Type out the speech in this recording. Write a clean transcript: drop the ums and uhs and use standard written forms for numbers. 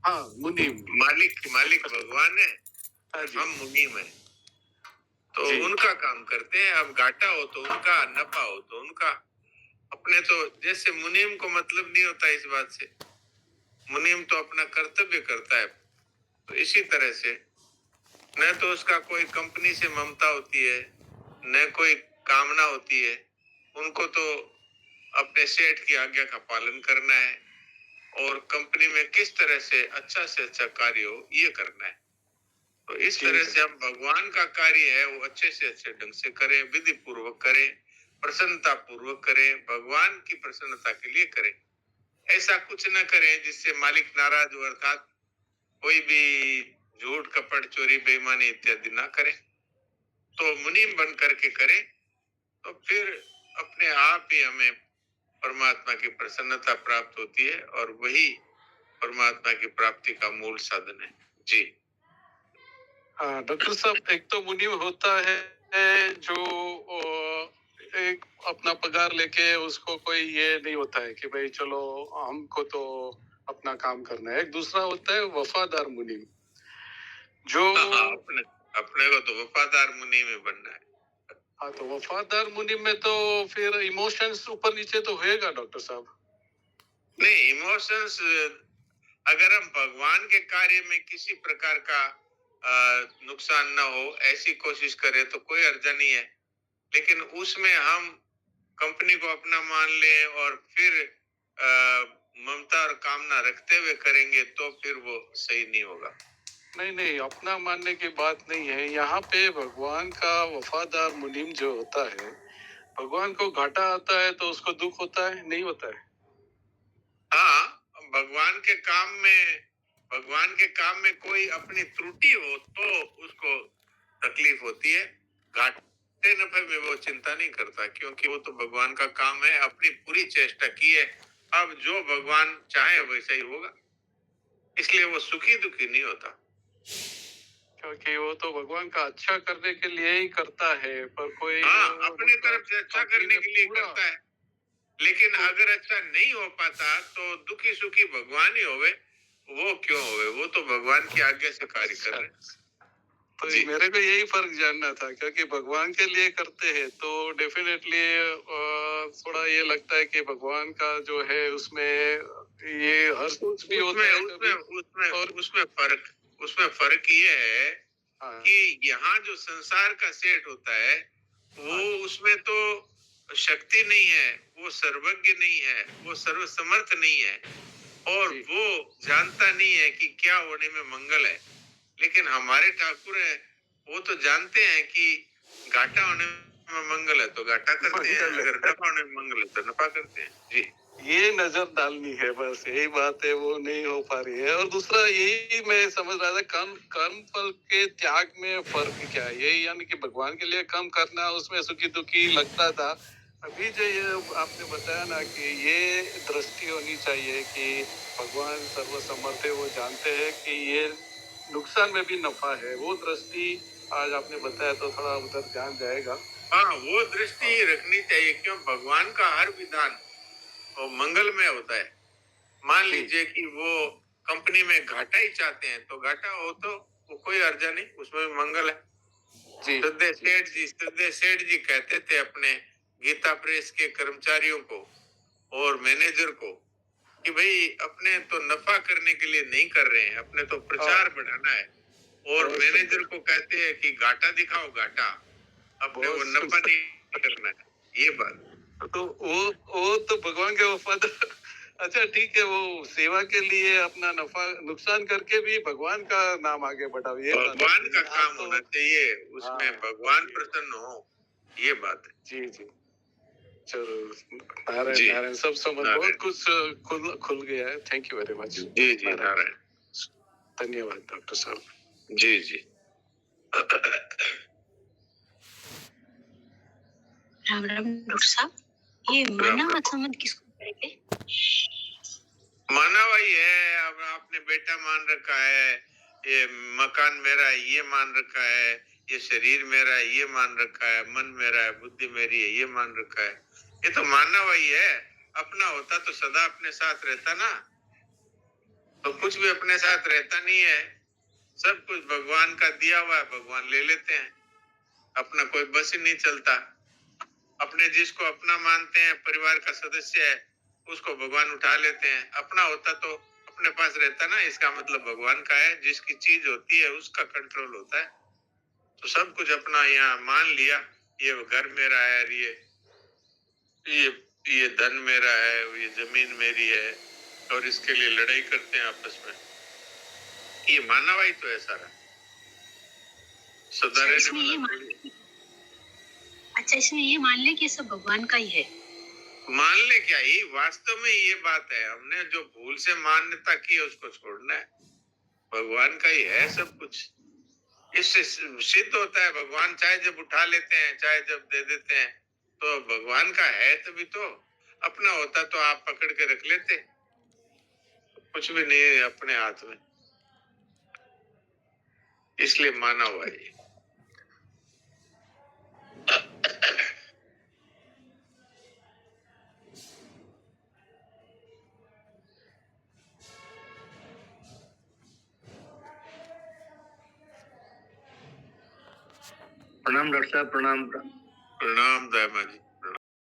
हाँ, मुनीम। मालिक मालिक भगवान है, हाँ जी। हम मुनीम है। तो जी। उनका काम करते हैं। अब घाटा हो तो उनका, नफा हो तो उनका। अपने तो जैसे मुनीम को मतलब नहीं होता इस बात से। मुनीम तो अपना कर्तव्य करता है। तो इसी तरह से न तो उसका कोई कंपनी से ममता होती है, न कोई कामना होती है। उनको तो अपने सेठ की आज्ञा का पालन करना है और कंपनी में किस तरह से अच्छा कार्य हो ये करना है। तो इस तरह से हम भगवान का कार्य है वो अच्छे से अच्छे ढंग से करें, विधि पूर्वक करें, प्रसन्नता पूर्वक करें, भगवान की प्रसन्नता के लिए करें। ऐसा कुछ न करें जिससे मालिक नाराज हो, अर्थात कोई भी झूठ कपट चोरी बेईमानी इत्यादि ना करें। तो मुनीम बन करके करें तो फिर अपने आप ही हमें परमात्मा की प्रसन्नता प्राप्त होती है और वही परमात्मा की प्राप्ति का मूल साधन है। जी हाँ डॉक्टर साहब, एक तो मुनीम होता है जो एक अपना पगार लेके उसको कोई ये नहीं होता है कि भाई चलो हमको तो अपना काम करना है। एक दूसरा होता है वफादार मुनीम जो हाँ, अपने को तो वफादार मुनीम में बनना है। हाँ, तो वफादार मुनीम में तो फिर इमोशंस ऊपर नीचे तो होएगा डॉक्टर साहब। नहीं, इमोशंस अगर हम भगवान के कार्य में किसी प्रकार का नुकसान ना हो ऐसी कोशिश करें तो कोई अर्जा नहीं है। लेकिन उसमें हम कंपनी को अपना मान लें और फिर ममता और कामना रखते हुए करेंगे तो फिर वो सही नहीं होगा। नहीं, अपना मानने की बात नहीं है। यहाँ पे भगवान का वफादार मुनीम जो होता है, भगवान को घाटा आता है तो उसको दुख होता है, नहीं होता है? हाँ, भगवान के काम में कोई अपनी त्रुटि हो तो उसको तकलीफ होती है। घाटे नफे में वो चिंता नहीं करता क्योंकि वो तो भगवान का काम है, अपनी पूरी चेष्टा की है। अब जो भगवान चाहे वैसा ही होगा, इसलिए वो सुखी दुखी नहीं होता। क्योंकि वो तो भगवान का अच्छा करने के लिए ही करता है, पर कोई हाँ, अपनी तरफ से अच्छा करने के लिए करता है। लेकिन अगर अच्छा नहीं हो पाता तो दुखी सुखी भगवान ही होवे, वो क्यों होवे? वो तो भगवान की आज्ञा से कार्य कर रहे हैं। तो मेरे को यही फर्क जानना था, क्योंकि भगवान के लिए करते हैं तो डेफिनेटली थोड़ा ये लगता है कि भगवान का जो है उसमें ये हर कुछ भी होता है। उसमें फर्क ये है हाँ। कि यहाँ जो संसार का सेठ होता है वो उसमें तो शक्ति नहीं है, वो सर्वज्ञ नहीं है, वो सर्वसमर्थ नहीं है और वो जानता नहीं है कि क्या होने में मंगल है। लेकिन हमारे ठाकुर है वो तो जानते हैं कि घाटा होने में मंगल है तो घाटा करते हैं, अगर नफा होने में मंगल है तो नफा करते हैं। जी, ये नजर डालनी है, बस यही बात है, वो नहीं हो पा रही है। और दूसरा यही मैं समझ रहा था, कर्म फल के त्याग में फर्क क्या है? यही यानी कि भगवान के लिए काम करना उसमें सुखी दुखी लगता था। अभी जो ये आपने बताया ना कि ये दृष्टि होनी चाहिए कि भगवान सर्वसमर्थ है, वो जानते हैं कि ये नुकसान में भी नफा है, वो दृष्टि आज आपने बताया तो थोड़ा उधर ध्यान जाएगा। हाँ, वो दृष्टि रखनी चाहिए क्यों भगवान का हर विधान वो मंगलमय होता है। मान लीजिए कि वो कंपनी में घाटा ही चाहते हैं तो घाटा हो तो वो कोई अर्जा नहीं, उसमें भी मंगल है। श्रद्धेय सेठ जी कहते थे अपने गीता प्रेस के कर्मचारियों को और मैनेजर को कि भाई अपने तो नफा करने के लिए नहीं कर रहे हैं, अपने तो प्रचार बढ़ाना है। और मैनेजर को कहते हैं कि घाटा दिखाओ, घाटा, अपने वो नफा नहीं करना है। ये बात तो वो तो भगवान के वफादार। अच्छा ठीक है, वो सेवा के लिए अपना नफा नुकसान करके भी भगवान का नाम आगे बढ़ाओ, ये भगवान का काम होना चाहिए, उसमें भगवान प्रसन्न हो, ये बात है। जी चलो, नारायण सब समझ, बहुत कुछ खुल गया है। Thank you very much. जी नारायण, धन्यवाद डॉक्टर साहब। जी राम राम डॉक्टर साहब, ये मानव संबंध किसको करेंगे? मानव ही है। अब आपने बेटा मान रखा है, ये मकान मेरा है ये मान रखा है, ये शरीर मेरा है ये मान रखा है, मन मेरा है, बुद्धि मेरी है ये मान रखा है। ये तो मानव ही है। अपना होता तो सदा अपने साथ रहता ना। तो कुछ भी अपने साथ रहता नहीं है, सब कुछ भगवान का दिया हुआ है, भगवान ले लेते हैं, अपना कोई बस ही नहीं चलता। अपने जिसको अपना मानते हैं, परिवार का सदस्य है, उसको भगवान उठा लेते हैं। अपना होता तो अपने पास रहता ना, इसका मतलब भगवान का है। जिसकी चीज होती है उसका कंट्रोल होता है। तो सब कुछ अपना यहाँ मान लिया, ये घर मेरा है, ये धन मेरा है, ये जमीन मेरी है, और इसके लिए लड़ाई करते हैं आपस में। ये मानव ही तो है सारा। अच्छा, इसमें ये मान ले कि सब भगवान का ही है। मान ले क्या, ही वास्तव में ये बात है। हमने जो भूल से मान्यता की है उसको छोड़ना है। भगवान का ही है सब कुछ। इससे सिद्ध होता है भगवान चाहे जब उठा लेते हैं, चाहे जब दे देते हैं, तो भगवान का है। तभी तो अपना होता तो आप पकड़ के रख लेते। कुछ भी नहीं है अपने हाथ में, इसलिए माना हुआ है। प्रणाम डॉक्टर साहब, प्रणाम। प्रणाम दामा जी।